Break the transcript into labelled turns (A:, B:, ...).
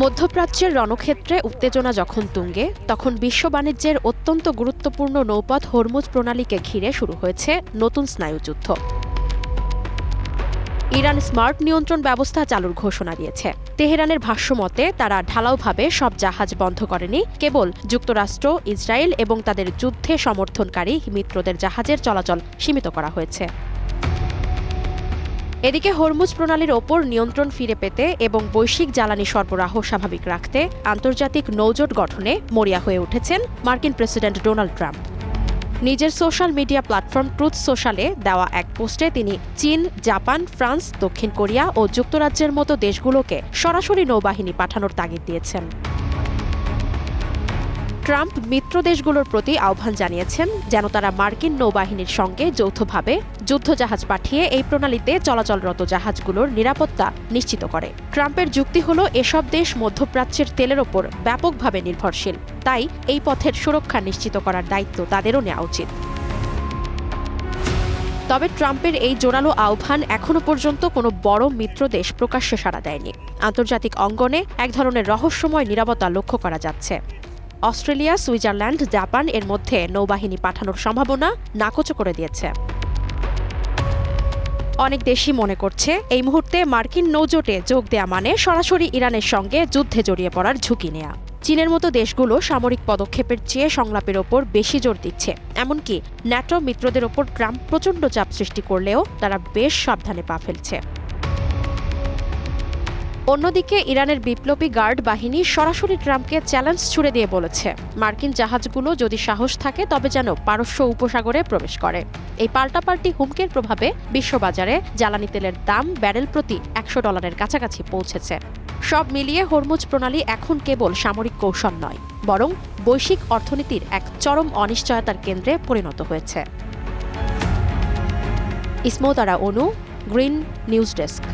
A: মধ্যপ্রাচ্যের রণক্ষেত্রে উত্তেজনা যখন তুঙ্গে, তখন বিশ্ব বাণিজ্যের অত্যন্ত গুরুত্বপূর্ণ নৌপথ হরমুজ প্রণালীকে ঘিরে শুরু হয়েছে নতুন স্নায়ুযুদ্ধ। ইরান স্মার্ট নিয়ন্ত্রণ ব্যবস্থা চালুর ঘোষণা দিয়েছে। তেহরানের ভাষ্যমতে তারা ঢালাওভাবে সব জাহাজ বন্ধ করেনি, কেবল যুক্তরাষ্ট্র, ইসরায়েল এবং তাদের যুদ্ধে সমর্থনকারী মিত্রদের জাহাজের চলাচল সীমিত করা হয়েছে। এদিকে হরমুজ প্রণালীর ওপর নিয়ন্ত্রণ ফিরে পেতে এবং বৈশ্বিক জ্বালানি সরবরাহ স্বাভাবিক রাখতে আন্তর্জাতিক নৌজোট গঠনে মরিয়া হয়ে উঠেছেন মার্কিন প্রেসিডেন্ট ডোনাল্ড ট্রাম্প। নিজের সোশ্যাল মিডিয়া প্ল্যাটফর্ম ট্রুথ সোশ্যালে দেওয়া এক পোস্টে তিনি চীন, জাপান, ফ্রান্স, দক্ষিণ কোরিয়া ও যুক্তরাজ্যের মতো দেশগুলোকে সরাসরি নৌবাহিনী পাঠানোর তাগিদ দিয়েছেন। ট্রাম্প মিত্র দেশগুলোর প্রতি আহ্বান জানিয়েছেন যেন তারা মার্কিন নৌবাহিনীর সঙ্গে যৌথভাবে যুদ্ধজাহাজ পাঠিয়ে এই প্রণালীতে চলাচলরত জাহাজগুলোর নিরাপত্তা নিশ্চিত করে। ট্রাম্পের যুক্তি হলো, এসব দেশ মধ্যপ্রাচ্যের তেলের ওপর ব্যাপকভাবে নির্ভরশীল, তাই এই পথের সুরক্ষা নিশ্চিত করার দায়িত্ব তাদেরও নেওয়া উচিত। তবে ট্রাম্পের এই জোরালো আহ্বান এখনো পর্যন্ত কোনো বড় মিত্র দেশ প্রকাশ্যে সাড়া দেয়নি। আন্তর্জাতিক অঙ্গনে এক ধরনের রহস্যময় নীরবতা লক্ষ্য করা যাচ্ছে। অস্ট্রেলিয়া, সুইজারল্যান্ড, জাপান এর মধ্যে নৌবাহিনী পাঠানোর সম্ভাবনা নাকচ করে দিয়েছে। অনেক দেশই মনে করছে এই মুহূর্তে মার্কিন নৌজোটে যোগ দেয়া মানে সরাসরি ইরানের সঙ্গে যুদ্ধে জড়িয়ে পড়ার ঝুঁকি নেয়া। চীনের মতো দেশগুলো সামরিক পদক্ষেপের চেয়ে সংলাপের ওপর বেশি জোর দিচ্ছে। এমনকি ন্যাটো মিত্রদের ওপর ট্রাম্প প্রচণ্ড চাপ সৃষ্টি করলেও তারা বেশ সাবধানে পা ফেলছে। অন্যদিকে ইরানের বিপ্লবী গার্ড বাহিনী সরাসরি ট্রাম্পকে চ্যালেঞ্জ ছুড়ে দিয়ে বলেছে, মার্কিন জাহাজগুলো যদি সাহস থাকে তবে যেন পারস্য উপসাগরে প্রবেশ করে। এই পাল্টাপাল্টি হুমকির প্রভাবে বিশ্ববাজারে জ্বালানি তেলের দাম ব্যারেল প্রতি $100 কাছাকাছি পৌঁছেছে। সব মিলিয়ে হরমুজ প্রণালী এখন কেবল সামরিক কৌশল নয়, বরং বৈশ্বিক অর্থনীতির এক চরম অনিশ্চয়তার কেন্দ্রে পরিণত হয়েছে। ইসমত আরা অনু, গ্রিন নিউজ ডেস্ক।